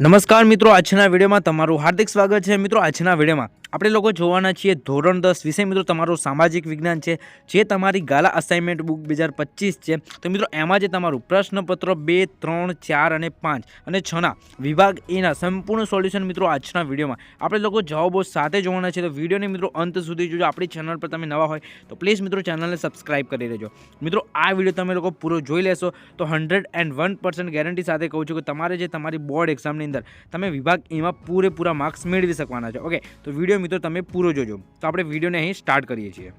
નમસ્કાર મિત્રો, આજના વિડીયોમાં તમારું હાર્દિક સ્વાગત છે। મિત્રો, આજના વિડીયોમાં આપણે લોકો જોવાના છીએ ધોરણ 10 વિષય મિત્રો તમારું સામાજિક વિજ્ઞાન છે, જે તમારી ગાલા અસાઇનમેન્ટ બુક 2025 છે। તો મિત્રો એમાં જે તમારું પ્રશ્નપત્ર 2, 3, 4 અને 5 અને 6ના વિભાગ એના સંપૂર્ણ સોલ્યુશન મિત્રો આજના વિડીયોમાં આપણે લોકો જવાબો સાથે જોવાના છે। તો વિડીયોને મિત્રો અંત સુધી જોજો। આપણી ચેનલ પર તમે નવા હોય તો પ્લીઝ મિત્રો ચેનલને સબસ્ક્રાઇબ કરી લેજો। મિત્રો આ વિડીયો તમે લોકો પૂરો જોઈ લેશો તો 101% ગેરંટી સાથે કહું છું કે તમારે જે તમારી બોર્ડ એક્ઝામની અંદર તમે વિભાગ એમાં પૂરેપૂરા માર્ક્સ મેળવી શકવાના છો। ઓકે, તો વિડીયો મિત્રો તમે પૂરો જોજો। તો આપણે વિડીયોને અહીં સ્ટાર્ટ કરીએ છીએ।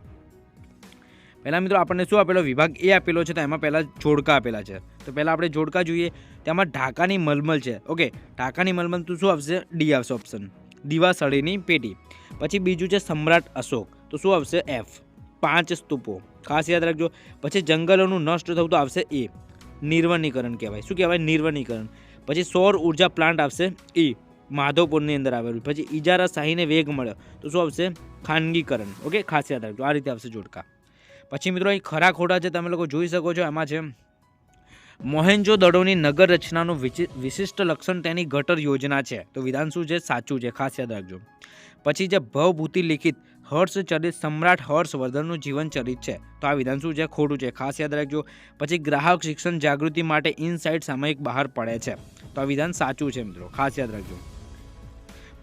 પહેલાં મિત્રો આપણને શું આપેલો, વિભાગ એ આપેલો છે, તો એમાં પહેલાં જોડકા આપેલા છે। તો પહેલાં આપણે જોડકા જોઈએ। તેમાં ઢાકાની મલમલ છે। ઓકે, ઢાકાની મલમલ તો શું આવશે? ડી આવશે ઓપ્શન, દીવાસળીની પેટી। પછી બીજું છે સમ્રાટ અશોક, તો શું આવશે? એફ, 5 સ્તૂપો, ખાસ યાદ રાખજો। પછી જંગલોનું નષ્ટ થવું તો આવશે એ, નિર્વનીકરણ કહેવાય। શું કહેવાય? નિર્વનીકરણ। પછી સૌર ઉર્જા પ્લાન્ટ આવશે ઈ, માધવપુરની અંદર આવેલું। પછી ઇજારા શાહીને વેગ મળ્યો તો શું આવશે? ખાનગીકરણ। ઓકે, ખાસ યાદ રાખજો, આ રીતે આવશે જોડકા। પછી મિત્રો અહીં ખરા ખોટા છે, તમે લોકો જોઈ શકો છો। એમાં છે મોહેન્જો દડોની નગર રચનાનું વિશિષ્ટ લક્ષણ તેની ગટર યોજના છે, તો વિધાન શું છે? સાચું છે, ખાસ યાદ રાખજો। પછી જે ભવભૂતિ લિખિત હર્ષચરિત સમ્રાટ હર્ષવર્ધનનું જીવન ચરિત છે, તો આ વિધાન શું છે? ખોટું છે, ખાસ યાદ રાખજો। પછી ગ્રાહક શિક્ષણ જાગૃતિ માટે ઇનસાઇટ સામયિક બહાર પડે છે, તો આ વિધાન સાચું છે મિત્રો, ખાસ યાદ રાખજો।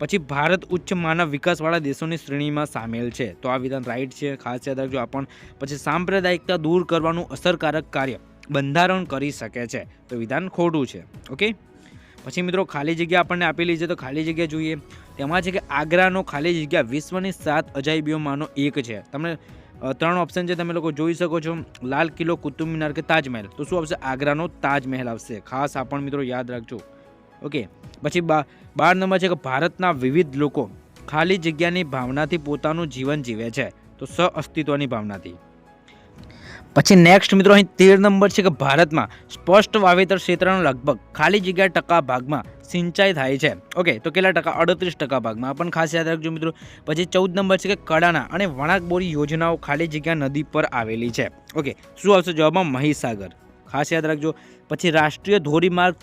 પછી ભારત ઉચ્ચ માનવ વિકાસવાળા દેશોની શ્રેણીમાં સામેલ છે, તો આ વિધાન રાઈટ છે, ખાસ યાદ રાખજો આ પણ। પછી સાંપ્રદાયિકતા દૂર કરવાનું અસરકારક કાર્ય બંધારણ કરી શકે છે, તો વિધાન ખોટું છે। ઓકે, પછી મિત્રો ખાલી જગ્યા આપણને આપેલી છે, તો ખાલી જગ્યા જોઈએ। તેમાં છે કે આગ્રાનો ખાલી જગ્યા વિશ્વની 7 અજાયબીઓમાંનો એક છે। તમને 3 ઓપ્શન છે, તમે લોકો જોઈ શકો છો, લાલ કિલ્લો, કુતુબ મિનાર કે તાજમહેલ, તો શું આવશે? આગ્રાનો તાજમહેલ આવશે, ખાસ આ પણ મિત્રો યાદ રાખજો। ઓકે, પછી 12 નંબર છે કે ભારતના વિવિધ લોકો ખાલી જગ્યાની ભાવનાથી પોતાનું જીવન જીવે છે, તો સહઅસ્તિત્વની ભાવનાથી। પછી નેક્સ્ટ મિત્રો અહીં 13 નંબર છે કે ભારતમાં સ્પષ્ટ વાવેતર ક્ષેત્રના લગભગ ખાલી જગ્યા ટકા ભાગમાં સિંચાઈ થાય છે। ઓકે, તો કેટલા ટકા? 38% ભાગમાં, પણ ખાસ યાદ રાખજો મિત્રો। પછી 14 નંબર છે કે કડાના અને વણાકબોરી યોજનાઓ ખાલી જગ્યા નદી પર આવેલી છે। ઓકે, શું આવશે જવાબમાં? મહીસાગર, ખાસ યાદ રાખજો। પછી રાષ્ટ્રીય ધોરીમાર્ગ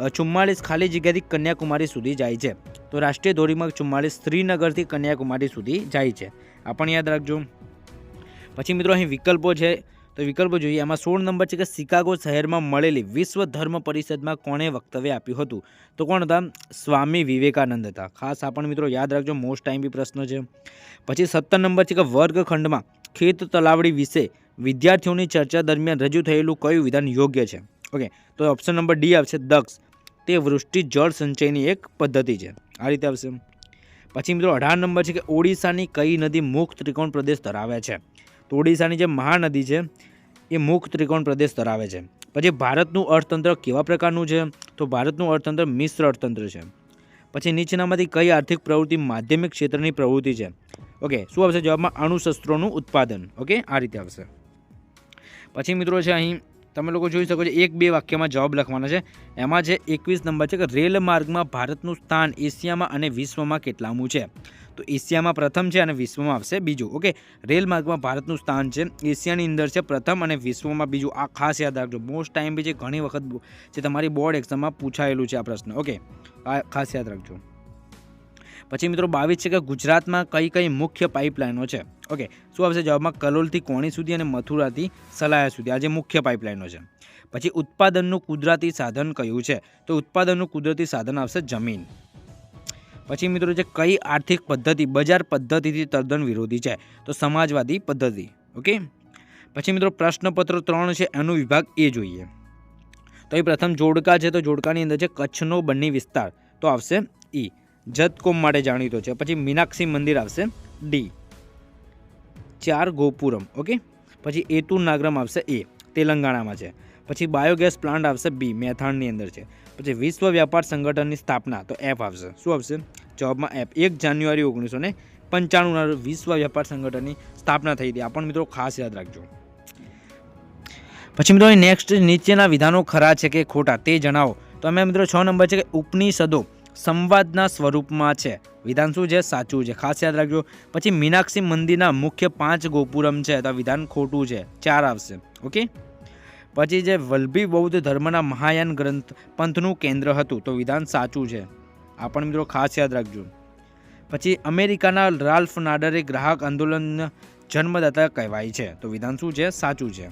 44 ખાલી જગ્યાથી કન્યાકુમારી સુધી જાય છે, તો રાષ્ટ્રીય ધોરીમાર્ગ 44 શ્રીનગરથી કન્યાકુમારી સુધી જાય છે, આ પણ યાદ રાખજો। પછી મિત્રો અહીં વિકલ્પો છે, તો વિકલ્પો જોઈએ। એમાં 16 નંબર છે કે શિકાગો શહેરમાં મળેલી વિશ્વ ધર્મ પરિષદમાં કોણે વક્તવ્ય આપ્યું હતું, તો કોણ હતા? સ્વામી વિવેકાનંદ હતા, ખાસ આ પણ મિત્રો યાદ રાખજો, મોસ્ટ ટાઈમ બી પ્રશ્ન છે। પછી 17 નંબર છે કે વર્ગખંડમાં ખેત તલાવડી વિશે વિદ્યાર્થીઓની ચર્ચા દરમિયાન રજૂ થયેલું કયું વિધાન યોગ્ય છે? ઓકે, તો ઓપ્શન નંબર ડી આવશે, દક્ષ, તે વૃષ્ટિ જળ સંચયની એક પદ્ધતિ છે, આ રીતે આવશે। પછી મિત્રો 18 નંબર છે કે ઓડિશાની કઈ નદી મુક્ત ત્રિકોણ પ્રદેશ ધરાવે છે, તો ઓડિશાની જે મહાનદી છે એ મુક્ત ત્રિકોણ પ્રદેશ ધરાવે છે। પછી ભારતનું અર્થતંત્ર કેવા પ્રકારનું છે, તો ભારતનું અર્થતંત્ર મિશ્ર અર્થતંત્ર છે। પછી નીચેનામાંથી કઈ આર્થિક પ્રવૃત્તિ માધ્યમિક ક્ષેત્રની પ્રવૃત્તિ છે? ઓકે, શું આવશે જવાબમાં? અણુશસ્ત્રોનું ઉત્પાદન। ઓકે, આ રીતે આવશે। પછી મિત્રો છે અહીં તમે લોકો જોઈ શકો છો, 1-2 વાક્યમાં જવાબ લખવાના છે। એમાં છે 21 નંબર છે કે રેલ માર્ગમાં ભારતનું સ્થાન એશિયામાં અને વિશ્વમાં કેટલામું છે, તો એશિયામાં પ્રથમ છે અને વિશ્વમાં આવશે બીજું। ઓકે, રેલ માર્ગમાં ભારતનું સ્થાન છે એશિયાની અંદર છે પ્રથમ અને વિશ્વમાં બીજું, આ ખાસ યાદ રાખજો, મોસ્ટ ટાઈમ બી છે, ઘણી વખત જે તમારી બોર્ડ એક્ઝામમાં પૂછાયેલું છે આ પ્રશ્ન। ઓકે, આ ખાસ યાદ રાખજો। પછી મિત્રો 22 છે કે ગુજરાતમાં કઈ કઈ મુખ્ય પાઇપલાઇનો છે? ઓકે, શું આવશે જવાબમાં? કલોલથી કોણી સુધી અને મથુરાથી સલાયા સુધી, આ જે મુખ્ય પાઇપલાઇનો છે। પછી ઉત્પાદનનું કુદરતી સાધન કયું છે, તો ઉત્પાદનનું કુદરતી સાધન આવશે જમીન। પછી મિત્રો છે કઈ આર્થિક પદ્ધતિ બજાર પદ્ધતિથી તદ્દન વિરોધી છે, તો સમાજવાદી પદ્ધતિ। ઓકે, પછી મિત્રો પ્રશ્નપત્ર 3 છે, એનો વિભાગ એ જોઈએ। તો એ પ્રથમ જોડકા છે, તો જોડકાની અંદર છે કચ્છનો બન્ની વિસ્તાર, તો આવશે ઈ, જતકોમ માટે જાણીતો છે। પછી મીનાક્ષી મંદિર આવશે ડી, 4 ગોપુરમ। ઓકે, પછી એતુર નાગરમ આવશે એ, તેલંગાણામાં છે। પછી બાયોગેસ પ્લાન્ટ આવશે બી, મેથાણની અંદર છે। પછી વિશ્વ વ્યાપાર સંગઠનની સ્થાપના, તો એફ આવશે, શું આવશે જવાબમાં? એફ, 1 જાન્યુઆરી 1995 વિશ્વ વ્યાપાર સંગઠનની સ્થાપના થઈ હતી, આ પણ મિત્રો ખાસ યાદ રાખજો। પછી મિત્રો નેક્સ્ટ, નીચેના વિધાનો ખરા છે કે ખોટા તે જણાવો, તો અમે મિત્રો 6 નંબર છે કે ઉપનિષદો સંવાદના સ્વરૂપમાં છે, વિધાન શું છે? સાચું છે, ખાસ યાદ રાખજો। પછી મીનાક્ષી મંદિરના મુખ્ય 5 ગોપુરમ છે, તો વિધાન ખોટું છે, 4 આવશે। ઓકે, પછી જે વલ્લભી બૌદ્ધ ધર્મના મહાયાન ગ્રંથ પંથનું કેન્દ્ર હતું, તો વિધાન સાચું છે. આ પણ મિત્રો ખાસ યાદ રાખજો. પછી અમેરિકાના રાલ્ફ નાડરે ગ્રાહક આંદોલનના જન્મદાતા કહેવાય છે, તો વિધાન શું છે? સાચું છે.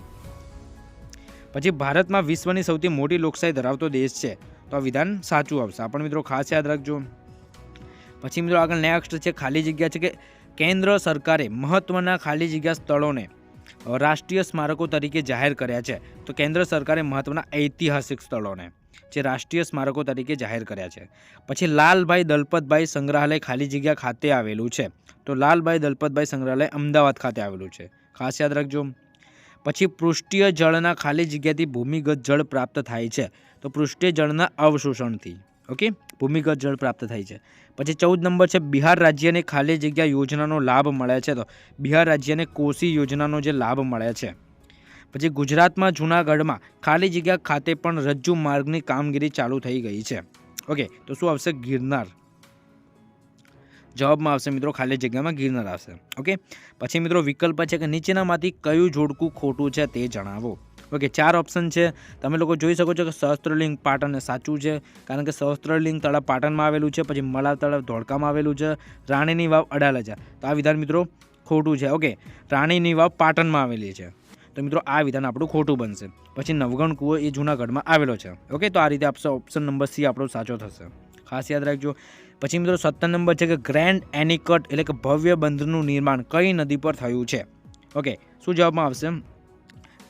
પછી ભારતમાં વિશ્વની સૌથી મોટી લોકશાહી ધરાવતો દેશ છે, તો આ વિધાન સાચું આવશે. આ પણ મિત્રો ખાસ યાદ રાખજો. પછી મિત્રો આગળ નેક્સ્ટ છે ખાલી જગ્યા છે કે કેન્દ્ર સરકારે મહત્વના ખાલી જગ્યા સ્થળોને રાષ્ટ્રીય સ્મારકો તરીકે જાહેર કર્યા છે, તો કેન્દ્ર સરકારે મહત્વના ઐતિહાસિક સ્થળોને જે રાષ્ટ્રીય સ્મારકો તરીકે જાહેર કર્યા છે. પછી લાલભાઈ દલપતભાઈ સંગ્રહાલય ખાલી જગ્યા ખાતે આવેલું છે, તો લાલભાઈ દલપતભાઈ સંગ્રહાલય અમદાવાદ ખાતે આવેલું છે, ખાસ યાદ રાખજો. પછી પૃષ્ઠીય જળના ખાલી જગ્યાથી ભૂમિગત જળ પ્રાપ્ત થાય છે, તો પૃષ્ઠીય જળના અવશોષણથી. ઓકે, ભૂમિગત જળ પ્રાપ્ત થાય છે. પછી 14 નંબર છે બિહાર રાજ્યને ખાલી જગ્યા યોજનાનો લાભ મળે છે, તો બિહાર રાજ્યને કોશી યોજનાનો જે લાભ મળે છે. પછી ગુજરાતમાં જૂનાગઢમાં ખાલી જગ્યા ખાતે પણ રજ્જુ માર્ગની કામગીરી ચાલુ થઈ ગઈ છે. ઓકે, તો શું આવશે? ગિરનાર. જવાબમાં આવશે મિત્રો ખાલી જગ્યામાં ગિરનાર આવશે. ઓકે, પછી મિત્રો વિકલ્પ છે કે નીચેનામાંથી કયું જોડકું ખોટું છે તે જણાવો. ઓકે, 4 ઓપ્શન છે. તમે લોકો જોઈ શકો છો કે સહસ્ત્રલિંગ પાટણ સાચું છે, કારણ કે સહસ્ત્રલિંગ તળાવ પાટણમાં આવેલું છે. પછી મલાવ તળાવ ધોળકામાં આવેલું છે. રાણીની વાવ અડાલજા, તો આ વિધાન મિત્રો ખોટું છે. ઓકે, રાણીની વાવ પાટણમાં આવેલી છે, તો મિત્રો આ વિધાન આપણું ખોટું બનશે. પછી નવગણ કૂવો એ જૂનાગઢમાં આવેલો છે. ઓકે, તો આ રીતે આપશે ઓપ્શન નંબર સી આપણો સાચો થશે, ખાસ યાદ રાખજો. પછી મિત્રો 17 નંબર છે કે ગ્રેન્ડ એનિકટ એટલે કે ભવ્ય બંધનું નિર્માણ કઈ નદી પર થયું છે? ઓકે, શું જવાબમાં આવશે?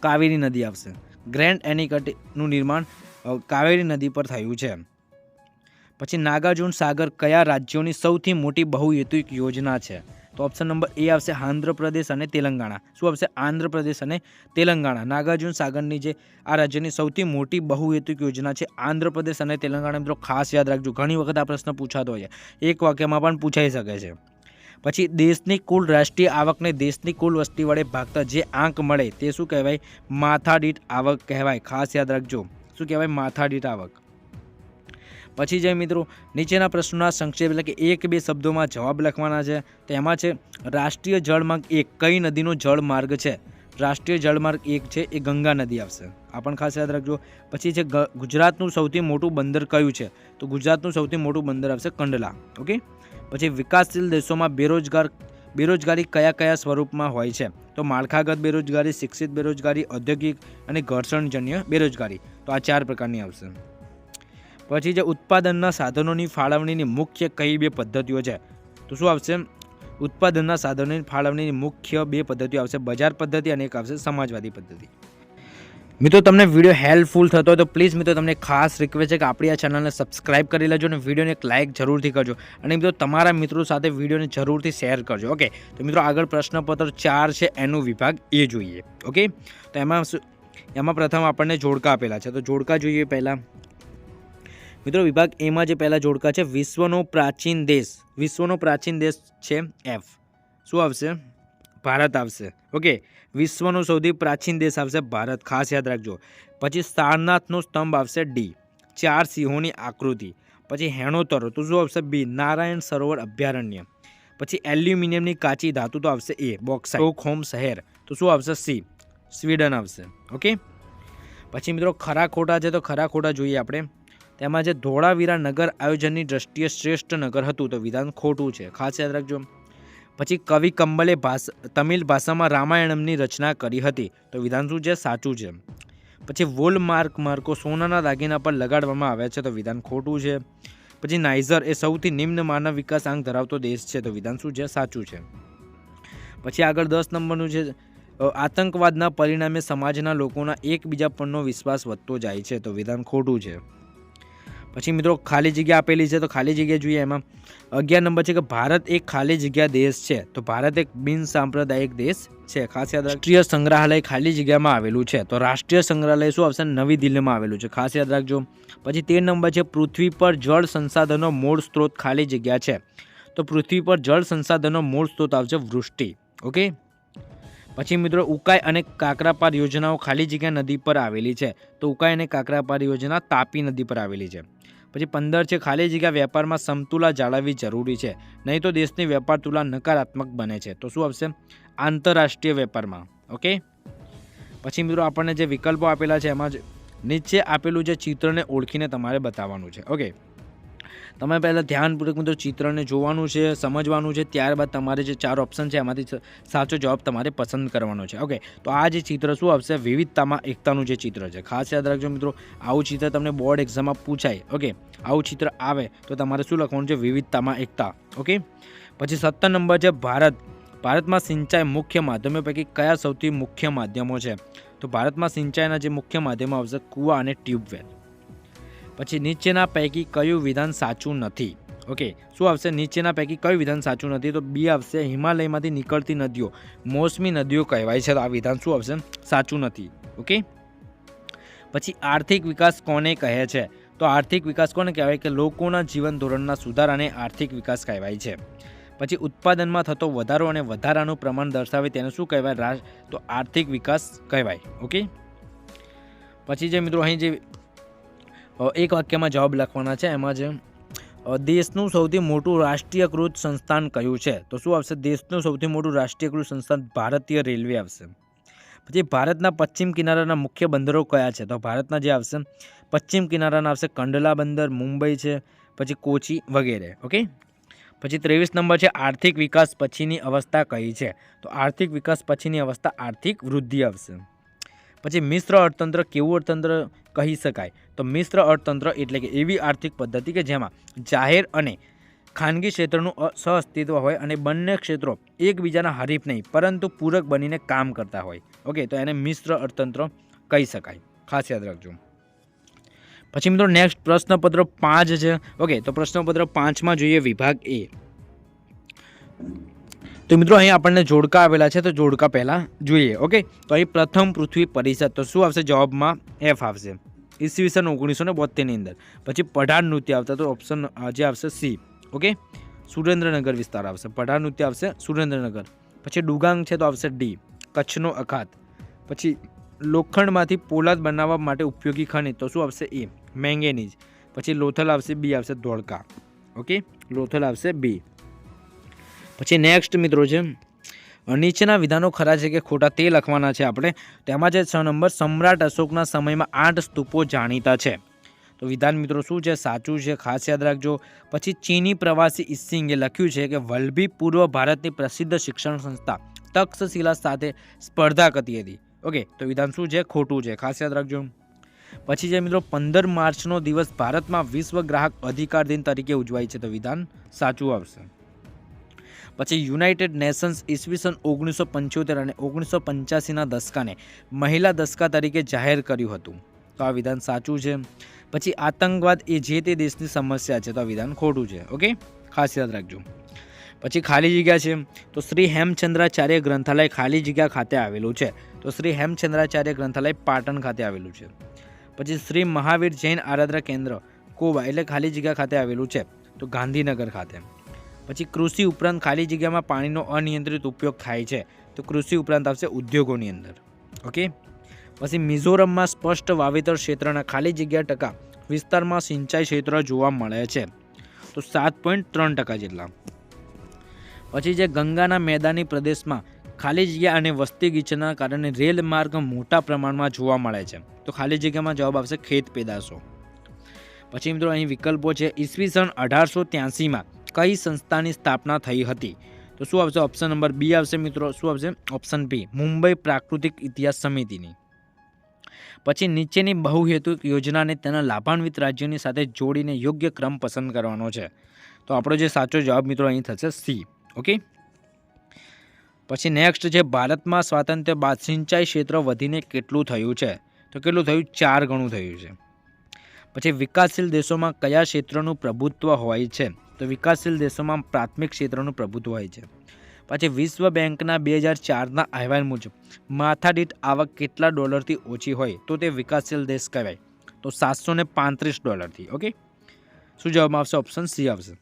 કાવેરી નદી આવશે. ગ્રેન્ડ એનિકટનું નિર્માણ કાવેરી નદી પર થયું છે. પછી નાગાર્જુન સાગર કયા રાજ્યોની સૌથી મોટી બહુહેતુક યોજના છે? તો ઓપ્શન નંબર એ આવશે આંધ્રપ્રદેશ અને તેલંગાણા. શું આવશે? આંધ્રપ્રદેશ અને તેલંગાણા. નાગાર્જુન સાગરની જે આ રાજ્યની સૌથી મોટી બહુહેતુક યોજના છે આંધ્રપ્રદેશ અને તેલંગાણા. મિત્રો ખાસ યાદ રાખજો, ઘણી વખત આ પ્રશ્ન પૂછાતો હોય છે, એક વાક્યમાં પણ પૂછાઈ શકે છે. પછી દેશની કુલ રાષ્ટ્રીય આવકને દેશની કુલ વસ્તી વડે ભાગતા જે આંક મળે તે શું કહેવાય? માથાદીઠ આવક કહેવાય. ખાસ યાદ રાખજો, શું કહેવાય? માથાદીઠ આવક. પછી જે મિત્રો નીચેના પ્રશ્નોના સંક્ષેપ એટલે કે 1-2 શબ્દોમાં જવાબ લખવાના છે. તેમાં છે રાષ્ટ્રીય જળમાર્ગ 1 કઈ નદીનો જળમાર્ગ છે? રાષ્ટ્રીય જળમાર્ગ 1 છે એ ગંગા નદી આવશે. આ પણ ખાસ યાદ રાખજો. પછી છે ગુજરાતનું સૌથી મોટું બંદર કયું છે? તો ગુજરાતનું સૌથી મોટું બંદર આવશે કંડલા. ઓકે, પછી વિકાસશીલ દેશોમાં બેરોજગારી કયા કયા સ્વરૂપમાં હોય છે? તો માળખાગત બેરોજગારી, શિક્ષિત બેરોજગારી, ઔદ્યોગિક અને ઘર્ષણજન્ય બેરોજગારી. તો આ 4 પ્રકારની આવશે. પછી જે ઉત્પાદનના સાધનોની ફાળવણીની મુખ્ય કઈ 2 પદ્ધતિઓ છે? તો શું આવશે? ઉત્પાદનના સાધનોની ફાળવણીની મુખ્ય 2 પદ્ધતિઓ આવશે, બજાર પદ્ધતિ અને એક આવશે સમાજવાદી પદ્ધતિ. મિત્રો તમને વિડીયો હેલ્પફુલ થતો હોય તો પ્લીઝ મિત્રો તમને ખાસ રિક્વેસ્ટ છે કે આપણી આ ચેનલને સબસ્ક્રાઇબ કરી લેજો અને વિડીયોને એક લાઇક જરૂરથી કરજો અને મિત્રો તમારા મિત્રો સાથે વિડીયોને જરૂરથી શેર કરજો. ઓકે, તો મિત્રો આગળ પ્રશ્નપત્ર 4 છે એનું વિભાગ એ જોઈએ. ઓકે, તો એમાં પ્રથમ આપણને જોડકા આપેલા છે, તો જોડકા જોઈએ પહેલાં. મિત્રો વિભાગ એમાં જે પહેલા જોડકા છે વિશ્વનો પ્રાચીન દેશ છે એફ. શું આવશે? ભારત આવશે. ઓકે, વિશ્વનો સૌથી પ્રાચીન દેશ આવશે ભારત, ખાસ યાદ રાખજો. પછી સારનાથનો સ્તંભ આવશે ડી, 4 સિંહોની આકૃતિ. પછી હેણોતરો, તો શું આવશે? બી, નારાયણ સરોવર અભયારણ્ય. પછી એલ્યુમિનિયમની કાચી ધાતુ, તો આવશે એ, બોક્સાઇટ. સ્ટોકહોમ શહેર, તો શું આવશે? સી, સ્વીડન આવશે. ઓકે, પછી મિત્રો ખરા ખોટા છે, તો ખરા ખોટા જોઈએ આપણે. તેમાં જે ધોળાવીરા નગર આયોજનની દ્રષ્ટિએ શ્રેષ્ઠ નગર હતું, તો વિધાન ખોટું છે, ખાસ યાદ રાખજો. પછી કવિ કંબલે તમિલ ભાષામાં રામાયણમની રચના કરી હતી, તો વિધાન શું છે? સાચું છે. પછી વોલ માર્કો સોનાના દાગીના પર લગાડવામાં આવ્યા છે, તો વિધાન ખોટું છે. પછી નાઇજર એ સૌથી નિમ્ન માનવ વિકાસ આંક ધરાવતો દેશ છે, તો વિધાન શું છે? સાચું છે. પછી આગળ 10 નંબરનું છે આતંકવાદના પરિણામે સમાજના લોકોના એકબીજા પરનો વિશ્વાસ વધતો જાય છે, તો વિધાન ખોટું છે. પછી મિત્રો ખાલી જગ્યા આપેલી છે, તો ખાલી જગ્યા જોઈએ. એમાં 11 નંબર છે કે ભારત એક ખાલી જગ્યા દેશ છે, તો ભારત એક બિન સાંપ્રદાયિક દેશ છે, ખાસ યાદ રાખજો. રાષ્ટ્રીય સંગ્રહાલય ખાલી જગ્યામાં આવેલું છે, તો રાષ્ટ્રીય સંગ્રહાલય શું આવશે? નવી દિલ્હીમાં આવેલું છે, ખાસ યાદ રાખજો. પછી 13 નંબર છે પૃથ્વી પર જળ સંસાધનો મૂળ સ્ત્રોત ખાલી જગ્યા છે, તો પૃથ્વી પર જળ સંસાધનો મૂળ સ્ત્રોત આવશે વૃષ્ટિ. ઓકે, પછી મિત્રો ઉકાઈ અને કાકરાપાર યોજનાઓ ખાલી જગ્યા નદી પર આવેલી છે, તો ઉકાઈ અને કાકરાપાર યોજના તાપી નદી પર આવેલી છે. પછી 15 છે ખાલી જગ્યા વેપારમાં સમતુલા જાળવવી જરૂરી છે, નહીં તો દેશની વેપાર તુલા નકારાત્મક બને છે, તો શું આવશે? આંતરરાષ્ટ્રીય વેપારમાં. ઓકે, પછી મિત્રો આપણને જે વિકલ્પો આપેલા છે એમાં નીચે આપેલું જે ચિત્રને ઓળખીને તમારે બતાવવાનું છે. ઓકે, તમે પહેલાં ધ્યાનપૂર્વક મિત્રો ચિત્રને જોવાનું છે, સમજવાનું છે, ત્યારબાદ તમારે જે 4 ઓપ્શન છે એમાંથી સાચો જવાબ તમારે પસંદ કરવાનો છે. ઓકે, તો આ જે ચિત્ર શું આવશે? વિવિધતામાં એકતાનું જે ચિત્ર છે. ખાસ યાદ રાખજો મિત્રો, આવું ચિત્ર તમને બોર્ડ એક્ઝામમાં પૂછાય. ઓકે, આવું ચિત્ર આવે તો તમારે શું લખવાનું છે? વિવિધતામાં એકતા. ઓકે, પછી 17 નંબર છે ભારતમાં સિંચાઈ મુખ્ય માધ્યમો પૈકી કયા સૌથી મુખ્ય માધ્યમો છે? તો ભારતમાં સિંચાઈના જે મુખ્ય માધ્યમો આવશે કૂવા અને ટ્યુબવેલ. પછી નીચેના પૈકી કયું વિધાન સાચું નથી? ઓકે, શું આવશે? નીચેના પૈકી કયું વિધાન સાચું નથી? તો બી આવશે, હિમાલયમાંથી નીકળતી નદીઓ મોસમી નદીઓ કહેવાય છે. તો આ વિધાન શું આવશે? સાચું નથી. ઓકે, પછી આર્થિક વિકાસ કોને કહે છે? તો આર્થિક વિકાસ કોને કહેવાય? કે લોકોના જીવન ધોરણના સુધારાને આર્થિક વિકાસ કહેવાય છે. પછી ઉત્પાદનમાં થતો વધારો અને વધારાનું પ્રમાણ દર્શાવે તેને શું કહેવાય? તો આર્થિક વિકાસ કહેવાય. ઓકે, પછી જે મિત્રો અહીં જે એક વાક્યમાં જવાબ લખવાના છે એમાં જે દેશનું સૌથી મોટું રાષ્ટ્રીયકૃત સંસ્થાન કયું છે? તો શું આવશે? દેશનું સૌથી મોટું રાષ્ટ્રીયકૃત સંસ્થાન ભારતીય રેલવે આવશે. પછી ભારતના પશ્ચિમ કિનારાના મુખ્ય બંદરો કયા છે? તો ભારતના જે આવશે પશ્ચિમ કિનારાના આવશે કંડલા બંદર, મુંબઈ છે, પછી કોચી વગેરે. ઓકે, પછી 23 નંબર છે આર્થિક વિકાસ પછીની અવસ્થા કઈ છે? તો આર્થિક વિકાસ પછીની અવસ્થા આર્થિક વૃદ્ધિ આવશે. પછી મિશ્ર અર્થતંત્ર કેવું અર્થતંત્ર કહી શકાય? તો મિશ્ર અર્થતંત્ર એટલે કે એવી આર્થિક પદ્ધતિ કે જેમાં જાહેર અને ખાનગી ક્ષેત્રનું સહઅસ્તિત્વ હોય અને બંને ક્ષેત્રો એકબીજાના હરીફ નહીં પરંતુ પૂરક બનીને કામ કરતા હોય. ઓકે, તો એને મિશ્ર અર્થતંત્ર કહી શકાય. ખાસ યાદ રાખજો. પછી મિત્રો નેક્સ્ટ પ્રશ્નપત્ર 5 છે. ઓકે, તો પ્રશ્નપત્ર 5માં જોઈએ વિભાગ એ. તો મિત્રો અહીં આપણને જોડકા આવેલા છે, તો જોડકા પહેલાં જોઈએ. ઓકે, તો અહીં પ્રથમ પૃથ્વી પરિષદ, તો શું આવશે? જવાબમાં એફ આવશે, ઈસવીસન 1972ની અંદર. પછી પઢાર નૃત્ય આવતા, તો ઓપ્શન જે આવશે સી. ઓકે, સુરેન્દ્રનગર વિસ્તાર આવશે. પઢાર નૃત્ય આવશે સુરેન્દ્રનગર. પછી ડુગાંગ છે તો આવશે ડી, કચ્છનો અખાત. પછી લોખંડમાંથી પોલાદ બનાવવા માટે ઉપયોગી ખનિજ, તો શું આવશે? એ, મેંગેનીઝ. પછી લોથલ આવશે બી આવશે, ધોળકા. ઓકે, લોથલ આવશે બી. પછી નેક્સ્ટ મિત્રો છે નીચેના વિધાનો ખરા છે કે ખોટા તે લખવાના છે આપણે. તેમાં જે 6 નંબર સમ્રાટ અશોકના સમયમાં 8 સ્તૂપો જાણીતા છે. તો વિધાન મિત્રો શું છે? સાચું છે. ખાસ યાદ રાખજો. પછી ચીની પ્રવાસી ઇસિંગે લખ્યું છે કે વલ્લભી પૂર્વ ભારતની પ્રસિદ્ધ શિક્ષણ સંસ્થા તક્ષશિલા સાથે સ્પર્ધા કરતી હતી. ઓકે, તો વિધાન શું છે? ખોટું છે. ખાસ યાદ રાખજો. પછી જે મિત્રો 15 માર્ચનો દિવસ ભારતમાં વિશ્વ ગ્રાહક અધિકાર દિન તરીકે ઉજવાય છે. તો વિધાન સાચું આવશે. પછી યુનાઇટેડ નેશન્સ ઈસવીસન 1975 અને 1985ના દશકાને મહિલા દશકા તરીકે જાહેર કર્યું હતું. તો આ વિધાન સાચું છે. પછી આતંકવાદ એ જે તે દેશની સમસ્યા છે. તો આ વિધાન ખોટું છે. ઓકે, ખાસ યાદ રાખજો. પછી ખાલી જગ્યા છે, તો શ્રી હેમચંદ્રાચાર્ય ગ્રંથાલય ખાલી જગ્યા ખાતે આવેલું છે. તો શ્રી હેમચંદ્રાચાર્ય ગ્રંથાલય પાટણ ખાતે આવેલું છે. પછી શ્રી મહાવીર જૈન આરાધના કેન્દ્ર કોબા એટલે ખાલી જગ્યા ખાતે આવેલું છે, તો ગાંધીનગર ખાતે. પછી કૃષિ ઉપરાંત ખાલી જગ્યામાં પાણીનો અનિયંત્રિત ઉપયોગ થાય છે, તો કૃષિ ઉપરાંત આવશે ઉદ્યોગોની અંદર. ઓકે, પછી મિઝોરમમાં સ્પષ્ટ વાવેતર ક્ષેત્રના ખાલી જગ્યા ટકા વિસ્તારમાં સિંચાઈ ક્ષેત્ર જોવા મળે છે, તો 7.3% જેટલા. પછી જે ગંગાના મેદાની પ્રદેશમાં ખાલી જગ્યા અને વસ્તી ગીચના કારણે રેલ માર્ગ મોટા પ્રમાણમાં જોવા મળે છે, તો ખાલી જગ્યામાં જવાબ આવશે ખેત પેદાશો. પછી મિત્રો અહીં વિકલ્પો છે. ઈસવીસન 1883માં કઈ સંસ્થાની સ્થાપના થઈ હતી? તો શું આવશે? ઓપ્શન નંબર બી આવશે મિત્રો. શું આવશે? ઓપ્શન બી, મુંબઈ પ્રાકૃતિક ઇતિહાસ સમિતિની. પછી નીચેની બહુહેતુક યોજનાને તેના લાભાન્વિત રાજ્યોની સાથે જોડીને યોગ્ય ક્રમ પસંદ કરવાનો છે. તો આપણો જે સાચો જવાબ મિત્રો અહીં થશે સી. ઓકે, પછી નેક્સ્ટ છે ભારતમાં સ્વાતંત્ર્ય બાદ સિંચાઈ ક્ષેત્ર વધીને કેટલું થયું છે? તો કેટલું થયું? 4 ગણું થયું છે. પછી વિકાસશીલ દેશોમાં કયા ક્ષેત્રનું પ્રભુત્વ હોય છે? તો વિકાસશીલ દેશોમાં પ્રાથમિક ક્ષેત્રનું પ્રભુત્વ હોય છે. પછી વિશ્વ બેંકના 2004ના અહેવાલ મુજબ માથાદીઠ આવક કેટલા ડોલરથી ઓછી હોય તો તે વિકાસશીલ દેશ કહેવાય? તો $735. ઓકે, શું જવાબમાં આવશે? ઓપ્શન સી આવશે.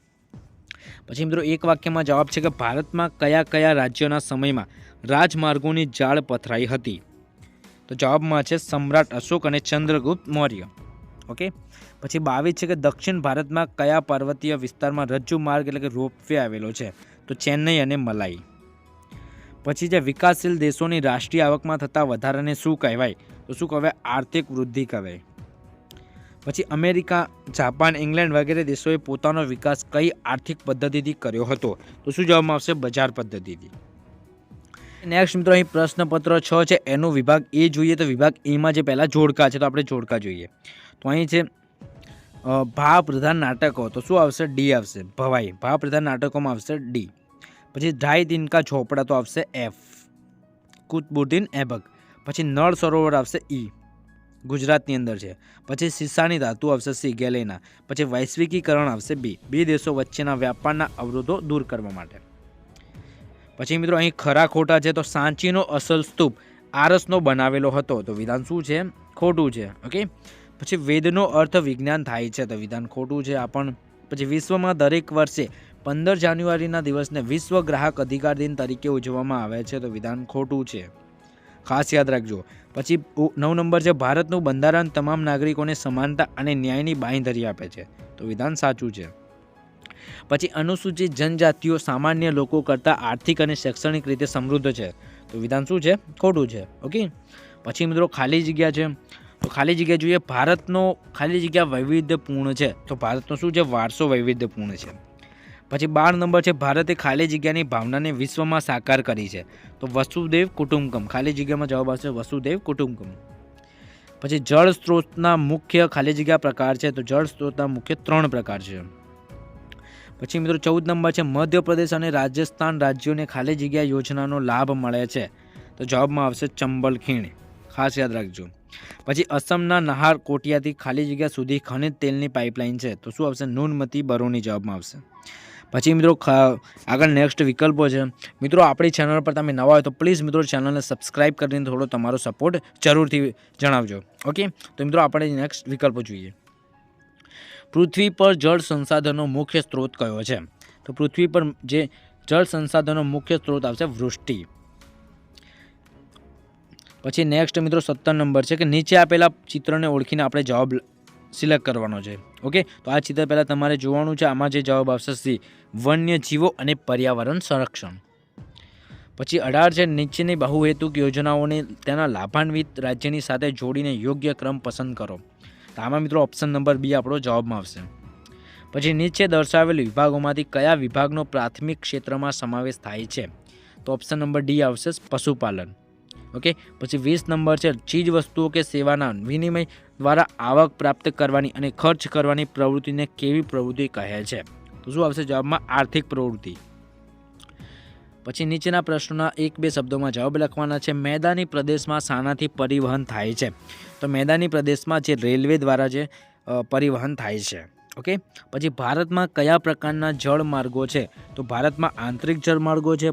પછી મિત્રો એક વાક્યમાં જવાબ છે કે ભારતમાં કયા કયા રાજ્યોના સમયમાં રાજમાર્ગોની જાળ પથરાઈ હતી? તો જવાબમાં છે સમ્રાટ અશોક અને ચંદ્રગુપ્ત મૌર્ય. ઓકે, પછી 22 છે કે દક્ષિણ ભારતમાં કયા પર્વતીય વિસ્તારમાં રજ્જુ માર્ગ એટલે કે રોપવે આવેલો છે? તો ચેન્નઈ અને મલાઈ. પછી જે વિકાસશીલ દેશોની રાષ્ટ્રીય આવકમાં થતા વધારાને શું કહેવાય? તો શું કહેવાય? આર્થિક વૃદ્ધિ કહેવાય. પછી અમેરિકા, જાપાન, ઇંગ્લેન્ડ વગેરે દેશોએ પોતાનો વિકાસ કઈ આર્થિક પદ્ધતિથી કર્યો હતો? તો શું જવાબમાં આવશે? બજાર પદ્ધતિથી. નેક્સ્ટ મિત્રો અહીં પ્રશ્નપત્ર 6 છે, એનો વિભાગ એ જોઈએ તો વિભાગ એમાં જે પહેલા જોડકા છે તો આપણે જોડકા જોઈએ. તો અહીં છે ભાવ પ્રધાન નાટકો, તો શું આવશે? ડી આવશે. ભવાઈ ભાવ પ્રધાન નાટકોમાં આવશે ડી. પછી ઢાઈ દિન કા ઝોપડા તો આવશે એફ. કુતબુદ્દીન એબક. પછી નળ સરોવર આવશે ઈ, ગુજરાતની અંદર છે. પછી સીસાની ધાતુ આવશે સી, ગેલેના. પછી વૈશ્વિકીકરણ આવશે બી, બે દેશો વચ્ચેના વ્યાપારના અવરોધો દૂર કરવા માટે. પછી મિત્રો અહીં ખરા ખોટા છે તો સાંચીનો અસલ સ્તૂપ આરસનો બનાવેલો હતો, તો વિધાન શું છે? ખોટું છે. ઓકે. પછી વેદનો અર્થ વિજ્ઞાન થાય છે, તો વિધાન ખોટું છે આ પણ. પછી વિશ્વમાં દરેક વર્ષે 15 જાન્યુઆરીના દિવસને વિશ્વ ગ્રાહક અધિકાર દિન તરીકે ઉજવવામાં આવે છે, તો વિધાન ખોટું છે, ખાસ યાદ રાખજો. પછી 9 નંબર છે ભારતનું બંધારણ તમામ નાગરિકોને સમાનતા અને ન્યાયની બાંયધરી આપે છે, તો વિધાન સાચું છે. પછી અનુસૂચિત જનજાતિઓ સામાન્ય લોકો કરતાં આર્થિક અને શૈક્ષણિક રીતે સમૃદ્ધ છે, તો વિધાન શું છે? ખોટું છે. ઓકે. પછી મિત્રો ખાલી જગ્યા છે, તો ખાલી જગ્યા જોઈએ. ભારતનો ખાલી જગ્યા વૈવિધ્યપૂર્ણ છે, તો ભારતનો શું છે? વારસો વૈવિધ્યપૂર્ણ છે. પછી 12 નંબર છે ભારતે ખાલી જગ્યાની ભાવનાને વિશ્વમાં સાકાર કરી છે, તો વસુદેવ કુટુંબકમ. ખાલી જગ્યામાં જવાબ આવશે વસુદેવ કુટુંબકમ. પછી જળ સ્ત્રોતના મુખ્ય ખાલી જગ્યા પ્રકાર છે, તો જળ સ્ત્રોતના મુખ્ય 3 પ્રકાર છે. પછી મિત્રો 14 નંબર છે મધ્યપ્રદેશ અને રાજસ્થાન રાજ્યોને ખાલી જગ્યા યોજનાનો લાભ મળે છે, તો જવાબમાં આવશે ચંબલ ખીણ, ખાસ યાદ રાખજો. પછી અસમના નહાર કોટિયાથી ખાલી જગ્યા સુધી ખનિજ તેલની પાઇપલાઇન છે, તો શું આવશે? નુનમતી બરોની જવાબમાં આવશે. પછી મિત્રો આગળ નેક્સ્ટ વિકલ્પો છે. મિત્રો આપણી ચેનલ પર તમે નવા હોય તો પ્લીઝ મિત્રો ચેનલને સબસ્ક્રાઇબ કરીને થોડો તમારો સપોર્ટ જરૂરથી જણાવજો. ઓકે. તો મિત્રો આપણે નેક્સ્ટ વિકલ્પો જોઈએ. પૃથ્વી પર જળ સંસાધનનો મુખ્ય સ્ત્રોત કયો છે? તો પૃથ્વી પર જે જળ સંસાધનનો મુખ્ય સ્ત્રોત આવશે વૃષ્ટિ. પછી નેક્સ્ટ મિત્રો 17 નંબર છે કે નીચે આપેલા ચિત્રને ઓળખીને આપણે જવાબ સિલેક્ટ કરવાનો છે. ઓકે. તો આ ચિત્ર પહેલાં તમારે જોવાનું છે. આમાં જે જવાબ આવશે સી, વન્ય જીવો અને પર્યાવરણ સંરક્ષણ. પછી 18 છે નીચેની બહુહેતુક યોજનાઓને તેના લાભાન્વિત રાજ્યની સાથે જોડીને યોગ્ય ક્રમ પસંદ કરો, તો આમાં મિત્રો ઓપ્શન નંબર બી આપણો જવાબમાં આવશે. પછી નીચે દર્શાવેલ વિભાગોમાંથી કયા વિભાગનો પ્રાથમિક ક્ષેત્રમાં સમાવેશ થાય છે? તો ઓપ્શન નંબર ડી આવશે પશુપાલન. ઓકે. પછી 20 નંબર છે ચીજ વસ્તુઓ કે સેવાના વિનિમય દ્વારા આવક પ્રાપ્ત કરવાની અને ખર્ચ કરવાની પ્રવૃત્તિને કેવી પ્રવૃત્તિ કહે છે? તો શું આવશે જવાબમાં? આર્થિક પ્રવૃત્તિ. પછી નીચેના પ્રશ્નોના 1-2 શબ્દોમાં જવાબ લખવાના છે. મેદાની પ્રદેશમાં શાનાથી પરિવહન થાય છે? તો મેદાની પ્રદેશમાં જે રેલવે દ્વારા જે પરિવહન થાય છે. ઓકે. પછી ભારતમાં કયા પ્રકારના જળમાર્ગો છે? તો ભારતમાં આંતરિક જળમાર્ગો છે,